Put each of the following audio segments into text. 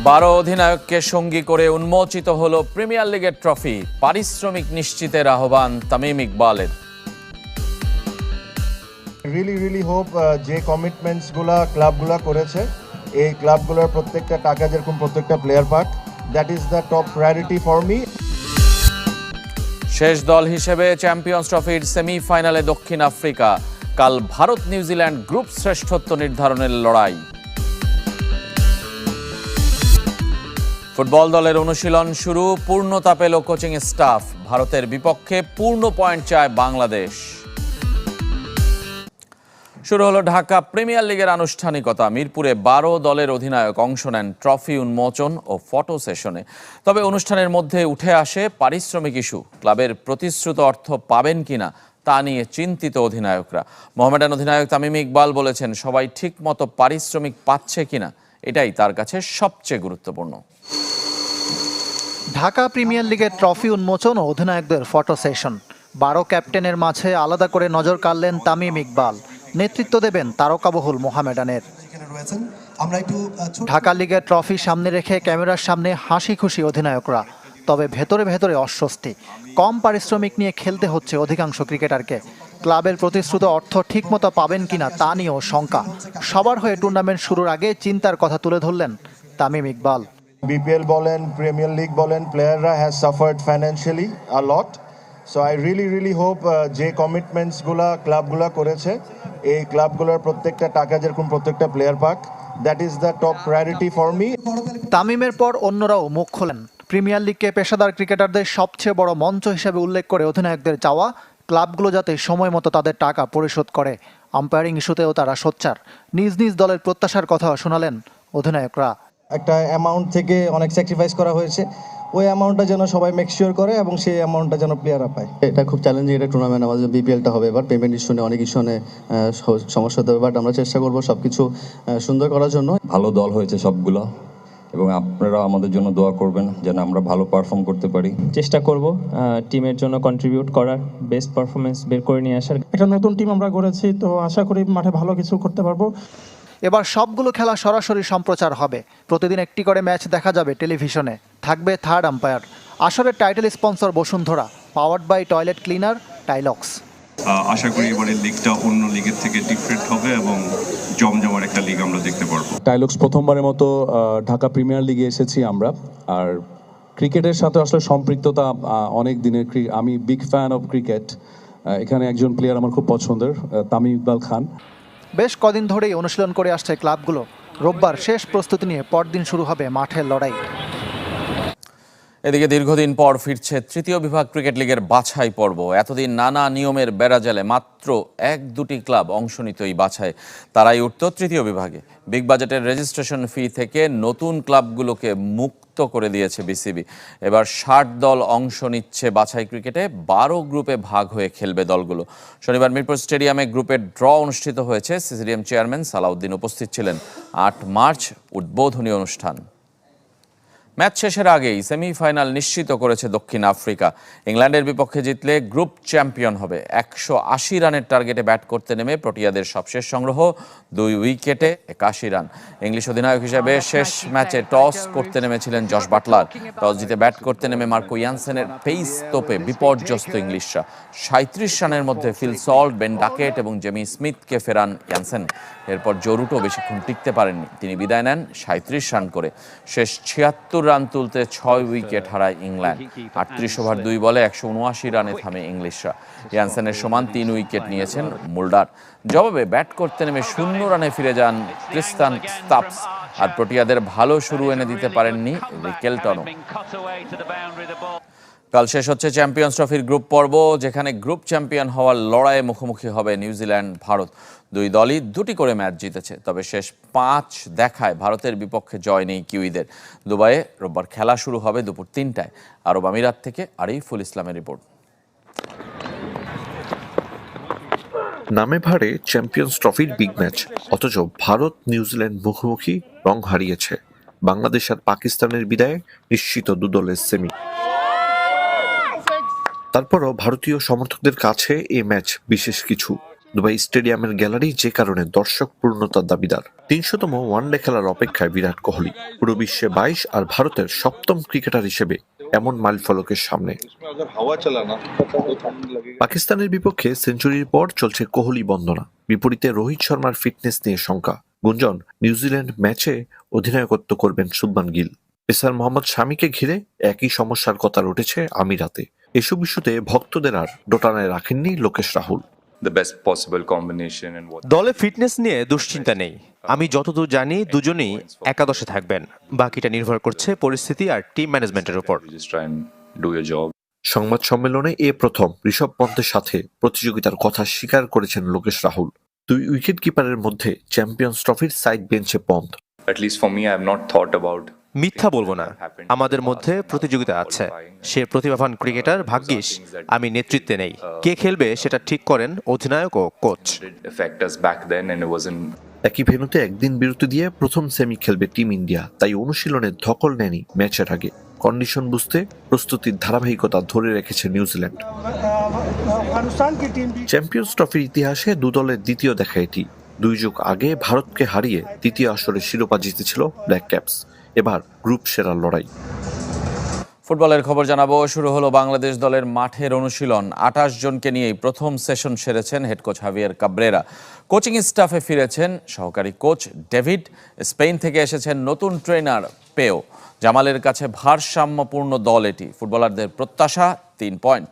12 অধিনায়ককে সঙ্গী করে উন্মোচিত হলো প্রিমিয়ার লিগের ট্রফি। পারিশ্রমিক নিশ্চিতের আহ্বান তামিম ইকবালের। রিয়েলি হোপ যে কমিটমেন্টসগুলো ক্লাবগুলো করেছে এই ক্লাবগুলোর প্রত্যেকটা টাকা যেরকম প্রত্যেকটা প্লেয়ার পাক, that is the top priority for me. শেষ দল হিসেবে চ্যাম্পিয়ন্স ট্রফির সেমিফাইনালে দক্ষিণ আফ্রিকা। কাল ভারত নিউজিল্যান্ড গ্রুপ শ্রেষ্ঠত্ব নির্ধারণের লড়াই। ফুটবল দলের অনুশীলন শুরু, পূর্ণতা পেল কোচিং স্টাফ। ভারতের বিপক্ষে পূর্ণ পয়েন্ট চায় বাংলাদেশ। শুরু হলো ঢাকা প্রিমিয়ার লিগের আনুষ্ঠানিকতা। মিরপুরে 12 দলের অধিনায়ক অংশ নেন ট্রফি উন্মোচন ও ফটো সেশনে। তবে অনুষ্ঠানের মধ্যে উঠে আসে পারিশ্রমিক ইস্যু। ক্লাবের প্রতিশ্রুত অর্থ পাবেন কিনা তা নিয়ে চিন্তিত অধিনায়করা। মোহামেডান অধিনায়ক তামিম ইকবাল বলেছেন, সবাই ঠিক মতো পারিশ্রমিক পাচ্ছে কিনা এটাই তার কাছে সবচেয়ে গুরুত্বপূর্ণ। ঢাকা প্রিমিয়ার লিগের ট্রফি উন্মোচন ও অধিনায়কদের ফটো সেশন। 12 ক্যাপ্টেনের মাঝে আলাদা করে নজর কাড়লেন তামিম ইকবাল। নেতৃত্ব দেবেন তারকাবহুল মোহামেডানের। ঢাকা লিগের ট্রফি সামনে রেখে ক্যামেরার সামনে হাসি খুশি অধিনায়করা। তবে ভেতরে ভেতরে অস্বস্তি। কম পারিশ্রমিক নিয়ে খেলতে হচ্ছে অধিকাংশ ক্রিকেটারকে। ক্লাবের প্রতিশ্রুত অর্থ ঠিকমতো পাবেন কিনা তা নিয়েও শঙ্কা। সবার হয়ে টুর্নামেন্ট শুরুর আগে চিন্তার কথা তুলে ধরলেন তামিম ইকবাল। বিপিএল বলেন, প্রিমিয়ার লিগ বলেন, প্লেয়াররা has suffered financially a lot. So I really hope যে কমিটমেন্টসগুলো ক্লাবগুলো করেছে এই ক্লাবগুলোর প্রত্যেকটা টাকা যেরকম প্রত্যেকটা প্লেয়ার পাক, that is the top priority for me. তামিমের পর অন্যরাও মুখ খোলেন। প্রিমিয়ার লিগকে পেশাদার ক্রিকেটারদের সবচেয়ে বড় মঞ্চ হিসেবে উল্লেখ করে অধিনায়কদের চাওয়া ক্লাবগুলো যাতে সময় মতো তাদের টাকা পরিশোধ করে। আম্পায়ারিং ইস্যুতেও তারা সোচ্চার। নিজ নিজ দলের প্রত্যাশার কথা শোনালেন অধিনায়করা। একটা অ্যামাউন্ট থেকে অনেক স্যাক্রিফাইস করা হয়েছে, ওই অ্যামাউন্টটা যেন সবাই মেকশিওর করে এবং সেই অ্যামাউন্টটা যেন প্লেয়াররা পায়। এটা খুব চ্যালেঞ্জিং একটা টুর্নামেন্ট। আমাদের বিপিএলটা হবে এবার, পেমেন্ট ইস্যু নিয়ে অনেক ইস্যু নিয়ে সমস্যা হতে হবে, বাট আমরা চেষ্টা করবো সব কিছু সুন্দর করার জন্য। ভালো দল হয়েছে সবগুলো, এবং আপনারা আমাদের জন্য দোয়া করবেন যেন আমরা ভালো পারফর্ম করতে পারি। চেষ্টা করব টিমের জন্য কন্ট্রিবিউট করার, বেস্ট পারফরমেন্স বের করে নিয়ে আসার। একটা নতুন টিম আমরা গড়েছি, তো আশা করি মাঠে ভালো কিছু করতে পারবো। এবার সবগুলো খেলা সরাসরি সম্প্রচার হবে। প্রতিদিন একটি করে ম্যাচ দেখা যাবে টেলিভিশনে। থাকবে থার্ড আম্পায়ার। আসরের title sponsor Bashundhara, powered by toilet cleaner Tylox. আশা করি এবারের লিগটা অন্য লিগের থেকে ডিফারেন্ট হবে এবং জমজমার একটা লিগ আমরা দেখতে পারবো। টাইলক্স প্রথমবারের মতো ঢাকা প্রিমিয়ার লিগে এসেছি আমরা। আর ক্রিকেটের সাথে আসলে সম্পৃক্ততা অনেক দিনের। আমি বিগ ফ্যান অফ ক্রিকেট। এখানে একজন প্লেয়ার আমার খুব পছন্দের, তামিম ইকবাল খান। বেশ কদিন ধরেই অনুশীলন করে আসছে ক্লাবগুলো। রোববার শেষ প্রস্তুতি নিয়ে পরদিন শুরু হবে মাঠের লড়াই। এদিকে দীর্ঘদিন পর ফিরছে তৃতীয় বিভাগ ক্রিকেট লিগের বাছাই পর্ব। এতদিন নানা নিয়মের বেড়াজালে মাত্র 1-2টি ক্লাব অংশ নিত এই বাছাই। তারাই উঠত তৃতীয় বিভাগে। বিগ বাজেটের রেজিস্ট্রেশন ফি থেকে নতুন ক্লাবগুলোকে মুক্ত করে দিয়েছে বিসিবি। এবার 60 দল অংশ নিচ্ছে বাছাই ক্রিকেটে। 12 গ্রুপে ভাগ হয়ে খেলবে দলগুলো। শনিবার মিরপুর স্টেডিয়ামে গ্রুপের ড্র অনুষ্ঠিত হয়েছে। সিসিডিএম চেয়ারম্যান সালাউদ্দিন উপস্থিত ছিলেন। 8 মার্চ উদ্বোধনী অনুষ্ঠান। ম্যাচ শেষের আগেই সেমিফাইনাল নিশ্চিত করেছে দক্ষিণ আফ্রিকা। ইংল্যান্ডের বিপক্ষে জিতলে গ্রুপ চ্যাম্পিয়ন হবে। 180 রানের টার্গেটে ব্যাট করতে নেমে প্রোটিয়াদের সবশেষ সংগ্রহ 2 উইকেটে 81 রান। ইংলিশ অধিনায়ক হিসেবে শেষ ম্যাচে টস করতে নেমেছিলেন জশ বাটলার। টস জিতে ব্যাট করতে নেমে মার্কো ইয়ানসেনের পেস তোপে বিপর্যস্ত ইংলিশরা। 37 রানের মধ্যে ফিল সল্ট, বেন ডাকেট এবং জেমি স্মিথকে ফেরান ইয়ানসেন। এরপর জরুটো বেশিক্ষণ টিকতে পারেননি। তিনি বিদায় নেন 37 রান করে। শেষ 76 রান তুলতে 6 উইকেট হারায় ইংল্যান্ড। 38 ওভার 2 বলে 179 রানে থামে ইংলিশরা। ইয়ানসেনের সমান 3 উইকেট নিয়েছেন মুল্ডার। জবাবে ব্যাট করতে নেমে 0 রানে ফিরে যান ক্রিস্তান স্টাপস। আর প্রোটিয়াদের ভালো শুরু এনে দিতে পারেননি রিকেলটনও। কাল শেষ হচ্ছে চ্যাম্পিয়ন্স ট্রফির গ্রুপ পর্ব, যেখানে গ্রুপ চ্যাম্পিয়ন হওয়ার লড়াইয়ে মুখোমুখি হবে নিউজিল্যান্ড ভারত। 2 দলই 2টি করে ম্যাচ জিতেছে। তবে শেষ 5 দেখায় ভারতের বিপক্ষে জয় নেই কিউইদের। দুবাইয়ে রোববার খেলা শুরু হবে দুপুর 3টায়। আরব আমিরাত থেকে আরিফুল ইসলামের রিপোর্ট। নামে ভারে চ্যাম্পিয়ন্স ট্রফির বিগ ম্যাচ, অথচ ভারত নিউজিল্যান্ড মুখোমুখি রং হারিয়েছে। বাংলাদেশ আর পাকিস্তানের বিদায়ে নিশ্চিত 2 দলের সেমি। তারপরও ভারতীয় সমর্থকদের কাছে এই ম্যাচ বিশেষ কিছু। দুবাই স্টেডিয়ামের গ্যালারি যে কারণে দর্শক পূর্ণতার দাবিদার। ৩০০তম ওয়ানডে খেলার অপেক্ষায় বিরাট কোহলি, পুরো বিশ্বে ২২ আর ভারতের ৭ম ক্রিকেটার হিসেবে এমন মাইলফলকের সামনে। পাকিস্তানের বিপক্ষে সেঞ্চুরির পর চলছে কোহলি বন্দনা, বিপরীতে রোহিত শর্মার ফিটনেস নিয়ে শঙ্কা। গুঞ্জন, নিউজিল্যান্ড ম্যাচে অধিনায়কত্ব করবেন শুভমান গিল। পেসার মোহাম্মদ শামিকে ঘিরে একই সমস্যার কথা উঠেছে আমিরাতে। এসব ইস্যুতে ভক্তদের আর দোটানায় রাখেননি লোকেশ রাহুল। দলে ফিটনেস নিয়ে দুশ্চিন্তা নেই। আমি যতদূর জানি দুজনেই একাদশে থাকবেন, বাকিটা নির্ভর করছে পরিস্থিতি আর টিম ম্যানেজমেন্টের উপর। সংবাদ সম্মেলনে এ প্রথম ঋষভ পন্থের সাথে প্রতিযোগিতার কথা স্বীকার করেছেন লোকেশ রাহুল। 2 উইকেট কিপারের মধ্যে চ্যাম্পিয়ন্স ট্রফির সাইড বেঞ্চে পন্থ। মিথ্যা বলবো না, আমাদের মধ্যে প্রতিযোগিতা আছে। সে প্রতিভাবান ক্রিকেটার, ভাগ্যিস আমি নেতৃত্বে নেই। কে খেলবে সেটা ঠিক করেন অধিনায়ক ও কোচ। একই ভেন্যুতে একদিন বিরতি দিয়ে প্রথম সেমি খেলবে টিম ইন্ডিয়া, তাই অনুশীলনে ধকল নেয়নি ম্যাচের আগে। কন্ডিশন বুঝতে প্রস্তুতির ধারাবাহিকতা ধরে রেখেছে নিউজিল্যান্ড। চ্যাম্পিয়ন্স ট্রফির ইতিহাসে দু দলের দ্বিতীয় দেখা এটি। 2 যুগ আগে ভারতকে হারিয়ে দ্বিতীয় আসরে শিরোপা জিতেছিল ব্ল্যাক ক্যাপস। এবার গ্রুপ সেরার লড়াই। ফুটবলের খবর জানাবো। শুরু হলো বাংলাদেশ দলের মাঠের অনুশীলন। 28 জনকে নিয়েই প্রথম সেশন সেরেছেন head coach Javier Cabrera. Coaching স্টাফে ফিরেছেন সহকারী কোচ ডেভিড। স্পেন থেকে এসেছেন নতুন ট্রেনার পেও। জামালের কাছে ভারসাম্যপূর্ণ দল এটি। ফুটবলারদের প্রত্যাশা 3 পয়েন্ট।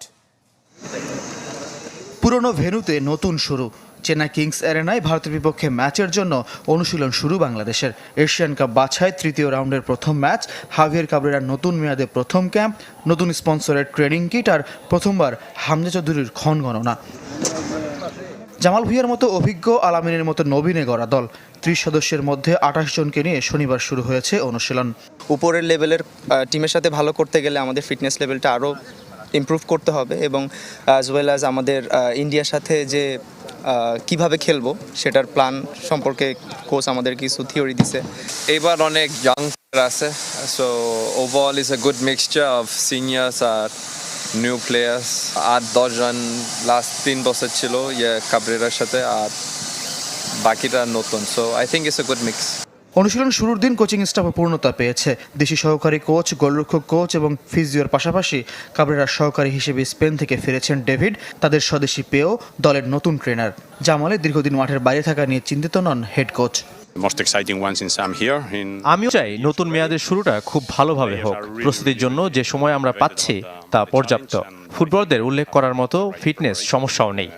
পুরনো ভেন্যুতে নতুন শুরু। চেন্নাই কিংস অ্যারেনায় ভারতের বিপক্ষে ম্যাচের জন্য অনুশীলন শুরু বাংলাদেশের। এশিয়ান কাপ বাছাই তৃতীয় রাউন্ডের প্রথম ম্যাচ। হাভিয়ের কাবরেরার নতুন মেয়াদে প্রথম ক্যাম্প, নতুন স্পন্সরের ট্রেনিং কিট আর প্রথমবার হামজা চৌধুরীর ক্ষণ গণনা। জামাল ভুঁইয়ার মতো অভিজ্ঞ, আলামিনের মতো নবীনে গড়া দল। 30 সদস্যের মধ্যে 28 জনকে নিয়ে শনিবার শুরু হয়েছে অনুশীলন। উপরের লেভেলের টিমের সাথে ভালো করতে গেলে আমাদের ফিটনেস লেভেলটা আরও ইমপ্রুভ করতে হবে এবং অ্যাজ ওয়েল অ্যাজ আমাদের ইন্ডিয়ার সাথে যে কিভাবে খেলবো সেটার প্ল্যান সম্পর্কে কোচ আমাদের কিছু থিওরি দিছে। এবার অনেক ইয়াং আছে, so overall is a good mixture of seniors R new players. 8-10 John last 3 বছর ছিল কাবরেরার সাথে, আর বাকিটা নতুন। So I think it's a good mix. অনুশীলন শুরুর দিন কোচিং স্টাফে পূর্ণতা পেয়েছে। দেশি সহকারী কোচ, গোলরক্ষক কোচ এবং ফিজিওর পাশাপাশি কাবরেরার সহকারী হিসেবে স্পেন থেকে ফিরেছেন ডেভিড। তাদের স্বদেশি পেও দলের নতুন ট্রেনার। জামালে দীর্ঘদিন মাঠের বাইরে থাকা নিয়ে চিন্তিত নন হেড কোচ। আমিও চাই নতুন মেয়াদের শুরুটা খুব ভালোভাবে হোক। প্রস্তুতির জন্য যে সময় আমরা পাচ্ছি তা পর্যাপ্ত। ফুটবলারদের উল্লেখ করার মতো ফিটনেস সমস্যাও নেই।